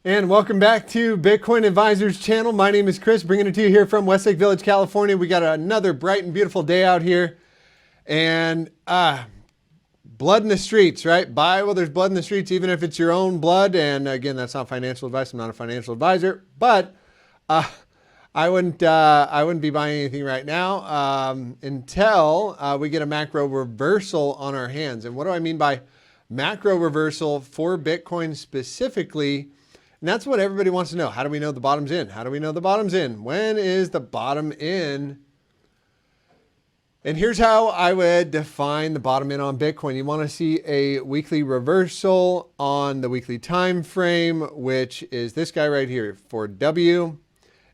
And welcome back to Bitcoin Advisors channel. My name is Chris, bringing it to you here from Westlake Village, California. We got another bright and beautiful day out here. And blood in the streets, right? Buy while there's blood in the streets, even if it's your own blood. And again, that's not financial advice. I'm not a financial advisor, but I wouldn't be buying anything right now until we get a macro reversal on our hands. And what do I mean by macro reversal for Bitcoin specifically? And that's what everybody wants to know. How do we know the bottom's in? How do we know the bottom's in? When is the bottom in? And here's how I would define the bottom in on Bitcoin. You want to see a weekly reversal on the weekly time frame, which is this guy right here for W.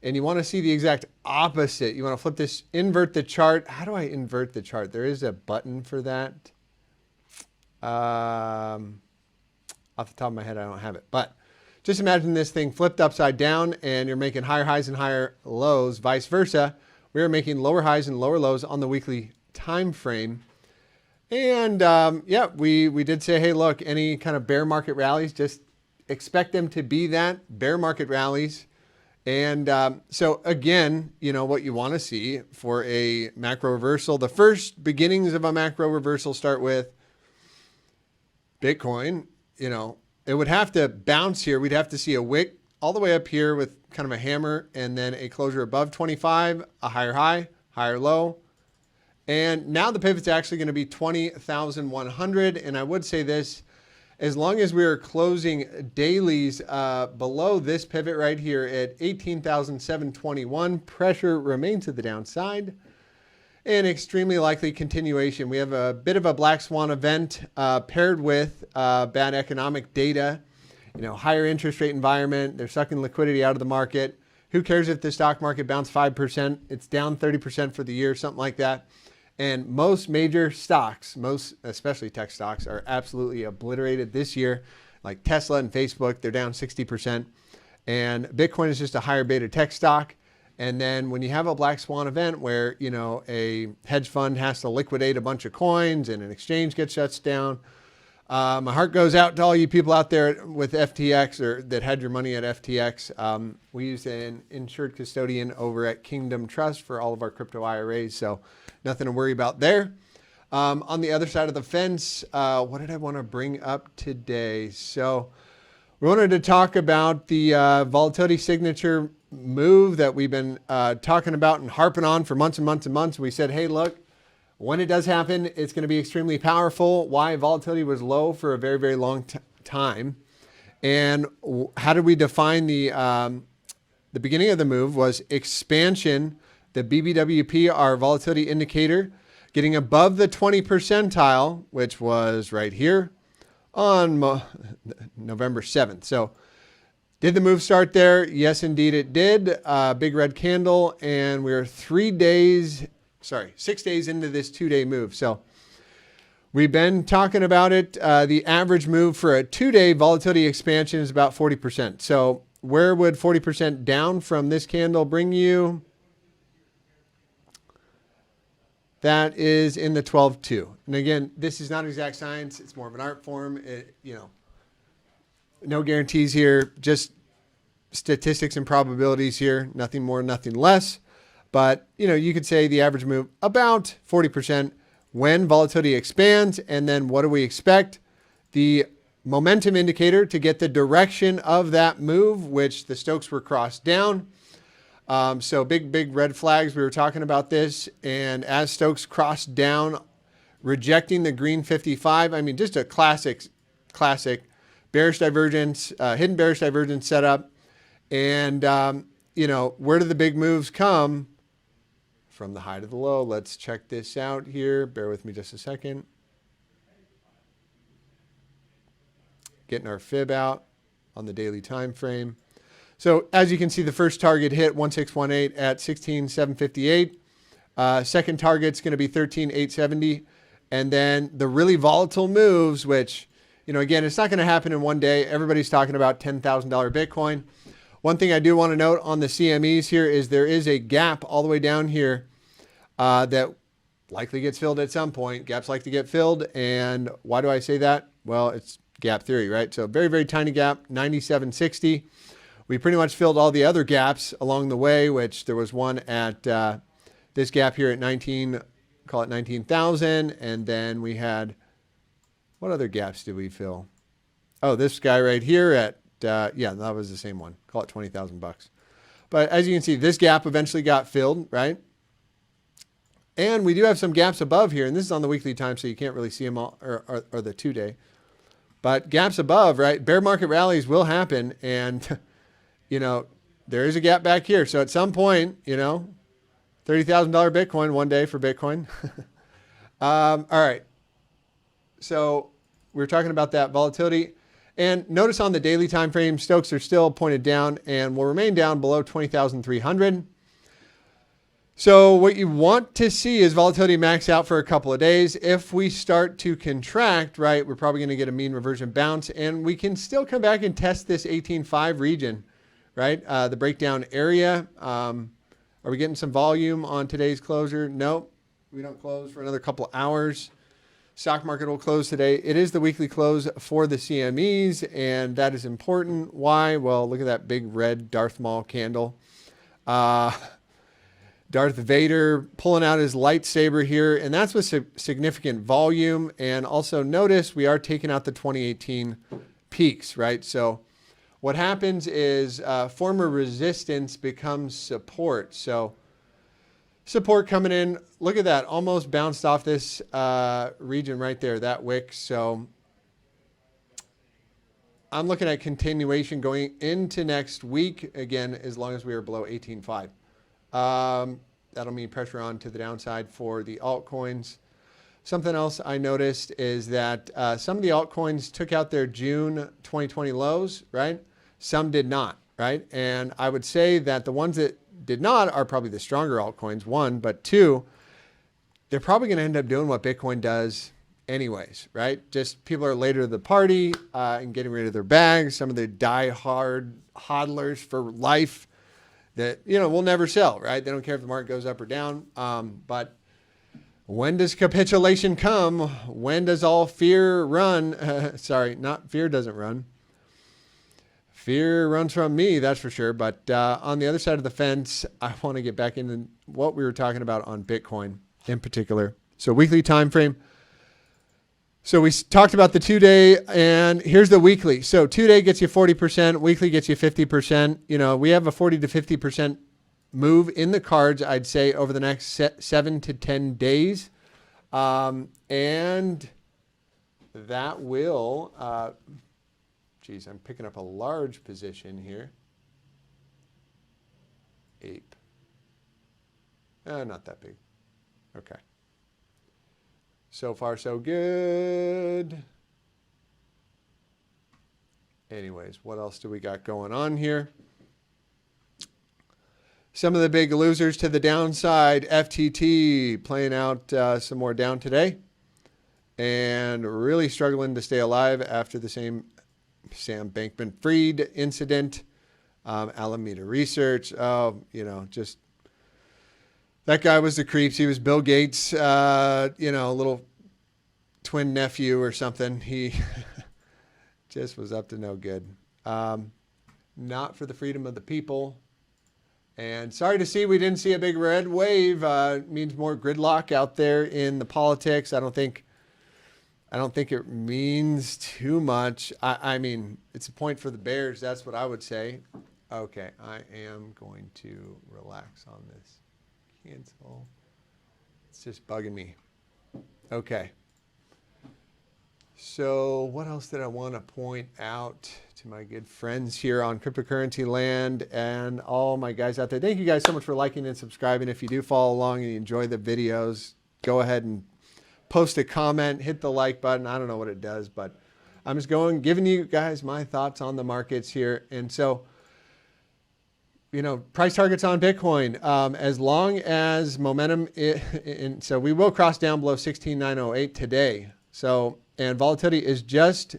And you want to see the exact opposite. You want to flip this, invert the chart. How do I invert the chart? There is a button for that. Off the top of my head, I don't have it. But just imagine this thing flipped upside down and you're making higher highs and higher lows, vice versa. We are making lower highs and lower lows on the weekly time frame. And yeah, we did say, hey, look, any kind of bear market rallies, just expect them to be that, bear market rallies. And so again, you know, what you want to see for a macro reversal, the first beginnings of a macro reversal start with Bitcoin. You know, it would have to bounce here. We'd have to see a wick all the way up here with kind of a hammer and then a closure above 25, a higher high, higher low. And now the pivot's actually going to be 20,100. And I would say this, as long as we are closing dailies below this pivot right here at 18,721, pressure remains to the downside. An extremely likely continuation. We have a bit of a black swan event paired with bad economic data, you know, higher interest rate environment. They're sucking liquidity out of the market. Who cares if the stock market bounced 5%? It's down 30% for the year, something like that. And most major stocks, especially tech stocks, are absolutely obliterated this year. Like Tesla and Facebook, they're down 60%. And Bitcoin is just a higher beta tech stock. And then when you have a black swan event where, you know, a hedge fund has to liquidate a bunch of coins and an exchange gets shut down, my heart goes out to all you people out there with FTX or that had your money at FTX. We use an insured custodian over at Kingdom Trust for all of our crypto IRAs, so nothing to worry about there. On the other side of the fence, what did I want to bring up today? So we wanted to talk about the volatility signature move that we've been talking about and harping on for months and months and months. We said, hey, look, when it does happen, it's going to be extremely powerful. Why? Volatility was low for a very, very long time. And how did we define the beginning of the move was expansion, the BBWP, our volatility indicator, getting above the 20 percentile, which was right here on November 7th. So did the move start there? Yes, indeed it did. Big red candle, and we're 6 days into this 2-day move. So we've been talking about it. The average move for a 2-day volatility expansion is about 40%. So where would 40% down from this candle bring you? That is in the 12.2. And again, this is not exact science. It's more of an art form. You know, no guarantees here, just statistics and probabilities here. Nothing more, nothing less. But, you know, you could say the average move about 40% when volatility expands. And then what do we expect? The momentum indicator to get the direction of that move, which the Stokes were crossed down. So big red flags. We were talking about this. And as Stokes crossed down, rejecting the green 55, I mean, just a classic bearish divergence, hidden bearish divergence setup. And, you know, where do the big moves come? From the high to the low. Let's check this out here. Bear with me just a second. Getting our fib out on the daily time frame. So as you can see, the first target hit 1618 at 16,758. Second target's going to be 13,870. And then the really volatile moves, which, you know, again, it's not going to happen in one day. Everybody's talking about $10,000 Bitcoin. One thing I do want to note on the CMEs here is there is a gap all the way down here that likely gets filled at some point. Gaps like to get filled. And why do I say that? Well, it's gap theory, right? So very, very tiny gap, 97.60. We pretty much filled all the other gaps along the way, which there was one at this gap here at 19, call it 19,000. And then we had, what other gaps did we fill? Oh, this guy right here at, yeah, that was the same one. Call it 20,000 bucks. But as you can see, this gap eventually got filled, right? And we do have some gaps above here, and this is on the weekly time, so you can't really see them all, or the 2-day. But gaps above, right? Bear market rallies will happen, and, you know, there is a gap back here. So at some point, you know, $30,000 Bitcoin one day for Bitcoin. All right. So we're talking about that volatility. And notice on the daily time frame, Stokes are still pointed down and will remain down below 20,300. So what you want to see is volatility max out for a couple of days. If we start to contract, right, we're probably going to get a mean reversion bounce, and we can still come back and test this 18.5 region, right? The breakdown area. Are we getting some volume on today's closure? Nope. We don't close for another couple of hours. Stock market will close today. It is the weekly close for the CMEs, and that is important. Why? Well, look at that big red Darth Maul candle. Darth Vader pulling out his lightsaber here, and that's with significant volume. And also notice we are taking out the 2018 peaks, right? So what happens is former resistance becomes support. So support coming in, look at that, almost bounced off this region right there, that wick. So I'm looking at continuation going into next week, again, as long as we are below 18.5. That'll mean pressure on to the downside for the altcoins. Something else I noticed is that some of the altcoins took out their June 2020 lows, right? Some did not, right? And I would say that the ones that did not are probably the stronger altcoins, one, but two, they're probably going to end up doing what Bitcoin does anyways, right? Just people are later to the party and getting rid of their bags. Some of the die-hard hodlers for life that, you know, will never sell, right? They don't care if the market goes up or down. But when does capitulation come? When does all fear run? Sorry, not fear doesn't run. Fear runs from me, that's for sure. But on the other side of the fence, I want to get back into what we were talking about on Bitcoin in particular. So weekly time frame. So we talked about the 2-day, and here's the weekly. So 2-day gets you 40%, weekly gets you 50%. You know, we have a 40 to 50% move in the cards, I'd say, over the next 7 to 10 days. And that will, geez, I'm picking up a large position here. Ape. Not that big. Okay. So far, so good. Anyways, what else do we got going on here? Some of the big losers to the downside, FTT playing out some more down today and really struggling to stay alive after the same Sam Bankman-Fried incident. Alameda Research, oh, you know, just that guy was the creeps. He was Bill Gates, you know, little twin nephew or something. He just was up to no good. Not for the freedom of the people. And sorry to see we didn't see a big red wave. It means more gridlock out there in the politics. I don't think it means too much. I mean, it's a point for the bears. That's what I would say. Okay, I am going to relax on this. Cancel. It's just bugging me. Okay. So what else did I want to point out to my good friends here on cryptocurrency land and all my guys out there? Thank you guys so much for liking and subscribing. If you do follow along and you enjoy the videos, go ahead and post a comment, hit the like button. I don't know what it does, but I'm just giving you guys my thoughts on the markets here. And so, you know, price targets on Bitcoin, as long as momentum, so we will cross down below 16,908 today. So, and volatility is just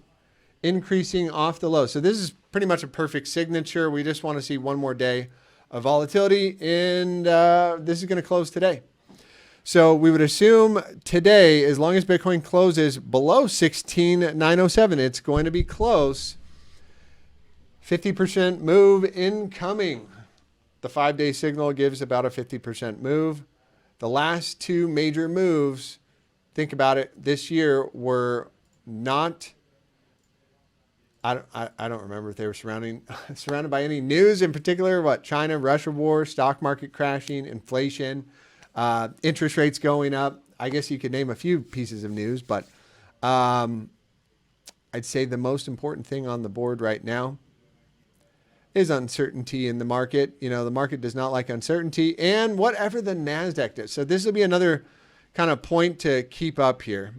increasing off the low. So this is pretty much a perfect signature. We just want to see one more day of volatility, and this is going to close today. So we would assume today, as long as Bitcoin closes below 16,907, it's going to be close. 50% move incoming. The 5-day signal gives about a 50% move. The last two major moves, think about it, this year were not, I don't remember if they were surrounded by any news in particular. What? China, Russia war, stock market crashing, inflation, interest rates going up. I guess you could name a few pieces of news, but I'd say the most important thing on the board right now is uncertainty in the market. You know, the market does not like uncertainty, and whatever the NASDAQ does. So this will be another kind of point to keep up here.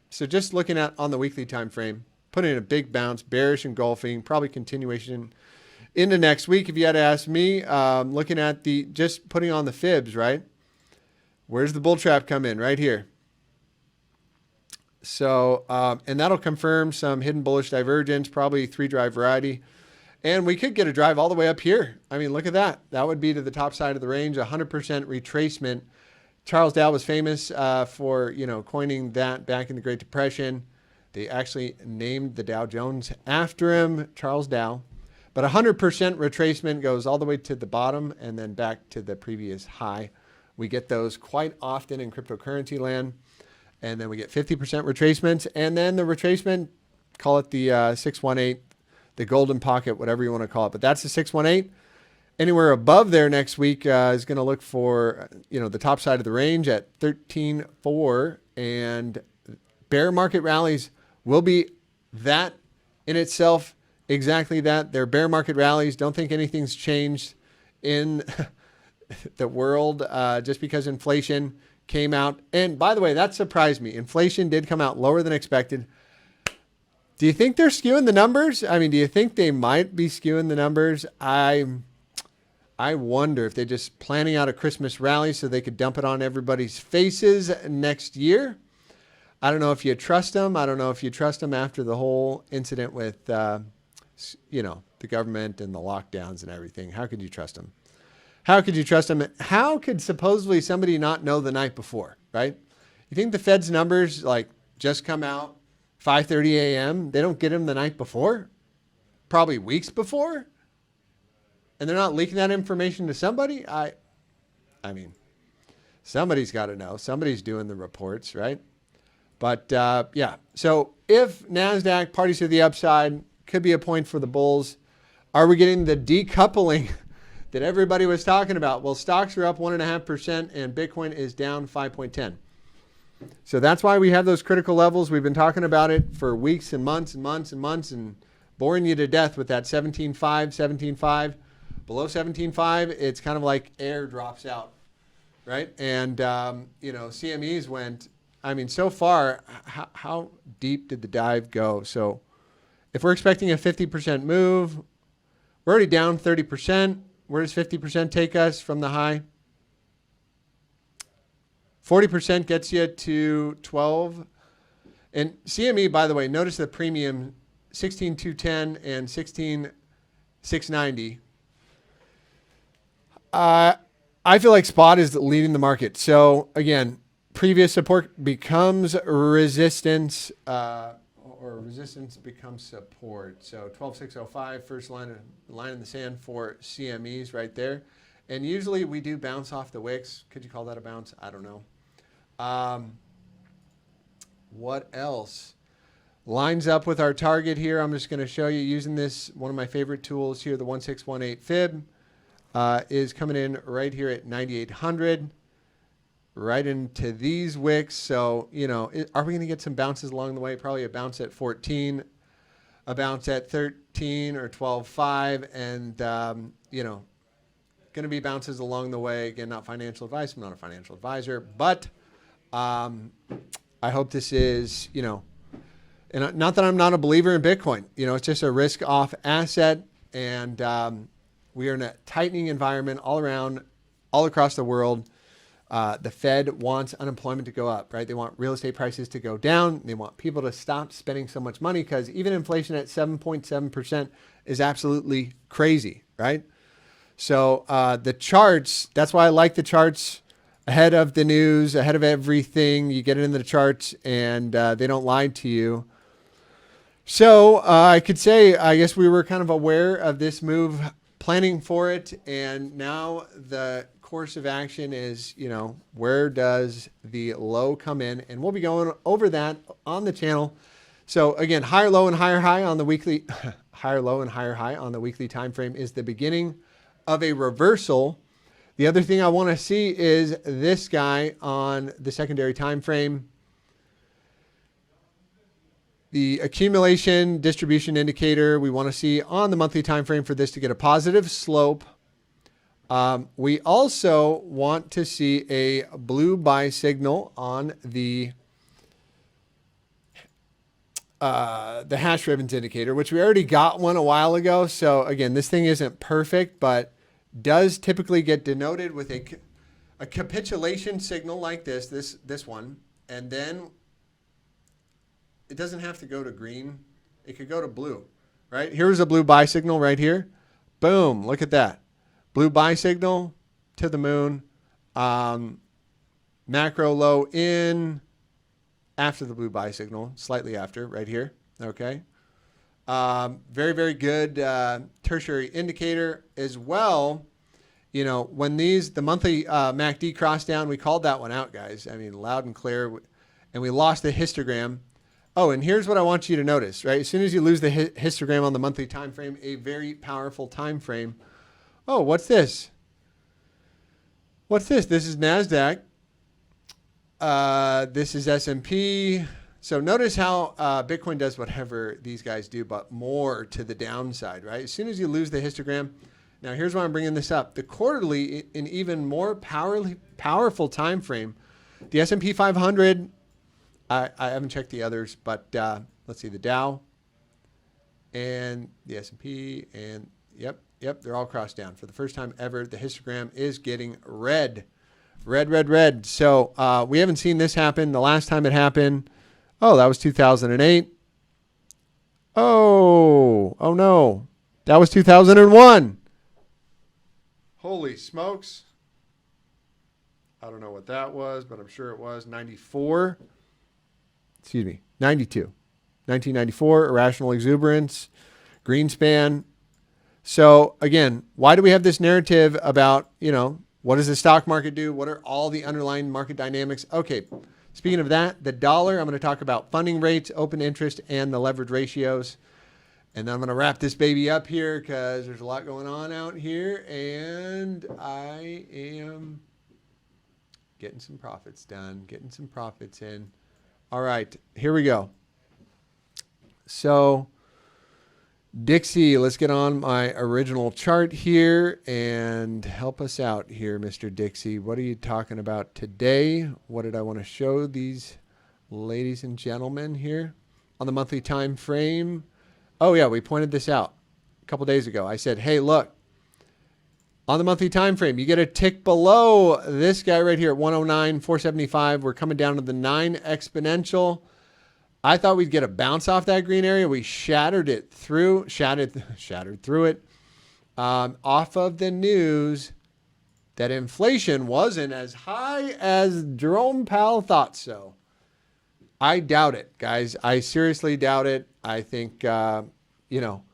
So just looking at on the weekly time frame, putting in a big bounce, bearish engulfing, probably continuation into next week. If you had to ask me, looking at just putting on the fibs, right? Where's the bull trap come in? Right here. So, and that'll confirm some hidden bullish divergence, probably 3-drive variety. And we could get a drive all the way up here. I mean, look at that. That would be to the top side of the range, 100% retracement. Charles Dow was famous for, you know, coining that back in the Great Depression. They actually named the Dow Jones after him, Charles Dow. But 100% retracement goes all the way to the bottom and then back to the previous high. We get those quite often in cryptocurrency land. And then we get 50% retracements. And then the retracement, call it the 618, the golden pocket, whatever you want to call it. But that's the 618. Anywhere above there next week is going to look for, you know, the top side of the range at 13.4. And bear market rallies will be that in itself, exactly that. They're bear market rallies. Don't think anything's changed in the world just because inflation came out. And by the way, that surprised me. Inflation did come out lower than expected. Do you think they're skewing the numbers? I mean, do you think they might be skewing the numbers? I wonder if they're just planning out a Christmas rally so they could dump it on everybody's faces next year. I don't know if you trust them. I don't know if you trust them after the whole incident with, you know, the government and the lockdowns and everything. How could you trust them? How could you trust them? How could supposedly somebody not know the night before, right? You think the Fed's numbers like just come out 5:30 a.m.? They don't get them the night before? Probably weeks before? And they're not leaking that information to somebody? I mean, somebody's got to know. Somebody's doing the reports, right? But yeah, so if NASDAQ parties to the upside, could be a point for the bulls. Are we getting the decoupling that everybody was talking about? Well, stocks are up 1.5% and Bitcoin is down 5.10. So that's why we have those critical levels. We've been talking about it for weeks and months and months and months and boring you to death with that 17.5, 17.5. Below 17.5, it's kind of like air drops out, right? And, you know, CMEs went, I mean, so far, how deep did the dive go? So if we're expecting a 50% move, we're already down 30%. Where does 50% take us from the high? 40% gets you to 12. And CME, by the way, notice the premium 16,210 and 16,690. I feel like spot is leading the market. So again, previous support becomes resistance, or resistance becomes support. So 12,605, first line in the sand for CMEs right there. And usually we do bounce off the wicks. Could you call that a bounce? I don't know. What else lines up with our target here? I'm just going to show you using this, one of my favorite tools here, the 1618 fib. Is coming in right here at 9,800, right into these wicks. So, you know, are we going to get some bounces along the way? Probably a bounce at 14, a bounce at 13 or 12.5, and, you know, going to be bounces along the way. Again, not financial advice. I'm not a financial advisor, but I hope this is, you know, and not that I'm not a believer in Bitcoin. You know, it's just a risk-off asset, and we are in a tightening environment all around, all across the world. The Fed wants unemployment to go up, right? They want real estate prices to go down. They want people to stop spending so much money because even inflation at 7.7% is absolutely crazy, right? So the charts, that's why I like the charts ahead of the news, ahead of everything. You get it in the charts, and they don't lie to you. So I could say, I guess we were kind of aware of this move, planning for it, and now the course of action is, you know, where does the low come in? And we'll be going over that on the channel. So again, higher low and higher high on the weekly, higher low and higher high on the weekly time frame is the beginning of a reversal. The other thing I want to see is this guy on the secondary time frame. The accumulation distribution indicator we want to see on the monthly time frame for this to get a positive slope. We also want to see a blue buy signal on the hash ribbons indicator, which we already got one a while ago. So again, this thing isn't perfect, but does typically get denoted with a capitulation signal like this one, and then it doesn't have to go to green. It could go to blue, right? Here's a blue buy signal right here. Boom, look at that. Blue buy signal to the moon. Macro low in after the blue buy signal, slightly after, right here, okay? Very, very good tertiary indicator as well. You know, when the monthly MACD crossed down, we called that one out, guys. I mean, loud and clear, and we lost the histogram. Oh, and here's what I want you to notice, right? As soon as you lose the histogram on the monthly time frame, a very powerful time frame. Oh, what's this? What's this? This is NASDAQ. This is S&P. So notice how Bitcoin does whatever these guys do, but more to the downside, right? As soon as you lose the histogram. Now, here's why I'm bringing this up. The quarterly, an even more powerful time frame. The S&P 500... I haven't checked the others, but let's see, the Dow and the S&P, and yep, they're all crossed down. For the first time ever, the histogram is getting red. Red. So we haven't seen this happen. The last time it happened, oh, that was 2008. Oh no, that was 2001. Holy smokes. I don't know what that was, but I'm sure it was 94. Excuse me, 92. 1994, irrational exuberance, Greenspan. So again, why do we have this narrative about, you know, what does the stock market do? What are all the underlying market dynamics? Okay, speaking of that, the dollar, I'm going to talk about funding rates, open interest, and the leverage ratios. And then I'm going to wrap this baby up here because there's a lot going on out here. And I am getting some profits done, getting some profits in. All right, here we go. So Dixie, let's get on my original chart here and help us out here, Mr. Dixie. What are you talking about today? What did I want to show these ladies and gentlemen here on the monthly time frame? Oh yeah, we pointed this out a couple days ago. I said, hey, look, on the monthly time frame, you get a tick below this guy right here at 109.475. We're coming down to the 9 exponential. I thought we'd get a bounce off that green area. We shattered through it off of the news that inflation wasn't as high as Jerome Powell thought so. I doubt it, guys. I seriously doubt it. I think, you know,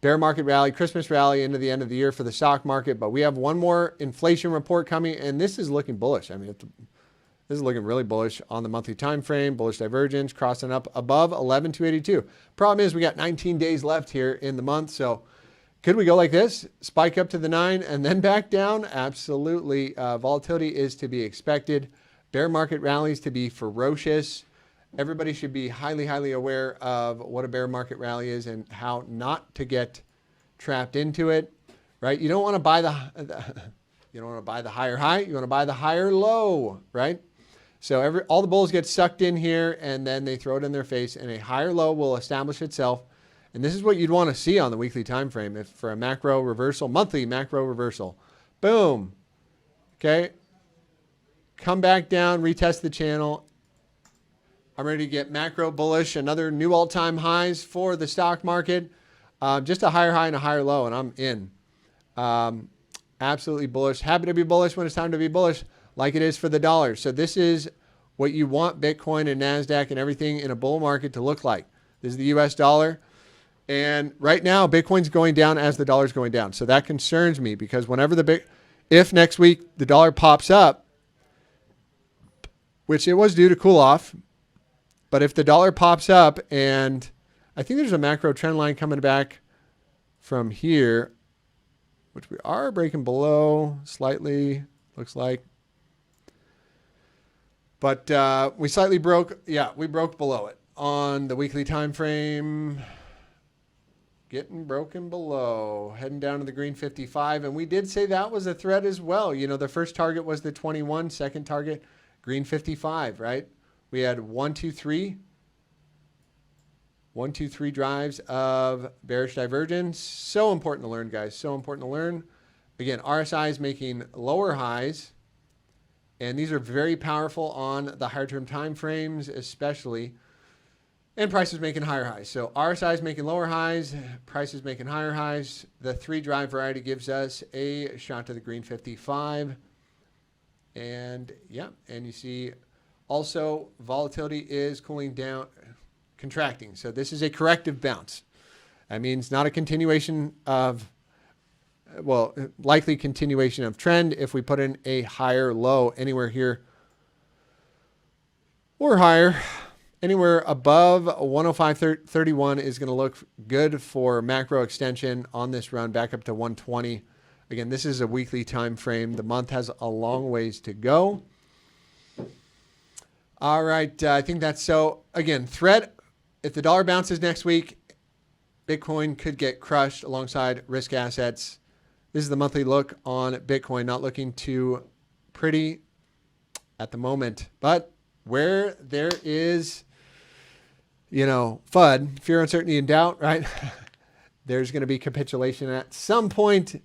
bear market rally, Christmas rally into the end of the year for the stock market. But we have one more inflation report coming, and this is looking bullish. I mean, this is looking really bullish on the monthly time frame. Bullish divergence crossing up above 11,282. Problem is we got 19 days left here in the month. So could we go like this? Spike up to the 9 and then back down? Absolutely. Volatility is to be expected. Bear market rallies to be ferocious. Everybody should be highly, highly aware of what a bear market rally is and how not to get trapped into it, right? You don't want to buy you don't want to buy the higher high. You want to buy the higher low, right? So all the bulls get sucked in here and then they throw it in their face, and a higher low will establish itself. And this is what you'd want to see on the weekly time frame if for a macro reversal, monthly macro reversal. Boom. Okay. Come back down, retest the channel. I'm ready to get macro bullish, another new all-time highs for the stock market. Just a higher high and a higher low, and I'm in. Absolutely bullish. Happy to be bullish when it's time to be bullish. like it is for the dollar. So this is what you want Bitcoin and NASDAQ and everything in a bull market to look like. This is the US dollar. And right now, Bitcoin's going down as the dollar's going down. So that concerns me because whenever if next week the dollar pops up, which it was due to cool off, but if the dollar pops up, and I think there's a macro trend line coming back from here, which we are breaking below slightly, looks like. But we slightly broke, we broke below it on the weekly time frame. Getting broken below, heading down to the green 55. And we did say that was a threat as well. You know, the first target was the 21, second target, green 55, right? We had 1, 2, 3 drives of bearish divergence. So important to learn, guys. So important to learn. Again, RSI is making lower highs. And these are very powerful on the higher term time frames, especially. And price is making higher highs. So RSI is making lower highs. Price is making higher highs. The 3 drive variety gives us a shot to the green 55. And yeah, and you see also volatility is cooling down, contracting. So this is a corrective bounce. That means not a continuation of, well, likely continuation of trend if we put in a higher low anywhere here or higher. Anywhere above 105.31 is going to look good for macro extension on this run back up to 120. Again, this is a weekly time frame. The month has a long ways to go. All right, I think that's so. Again, threat, if the dollar bounces next week, Bitcoin could get crushed alongside risk assets. This is the monthly look on Bitcoin, not looking too pretty at the moment. But where there is, you know, FUD, fear, uncertainty, and doubt, right? There's going to be capitulation at some point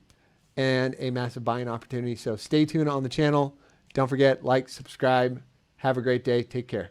and a massive buying opportunity. So stay tuned on the channel. Don't forget, like, subscribe. Have a great day. Take care.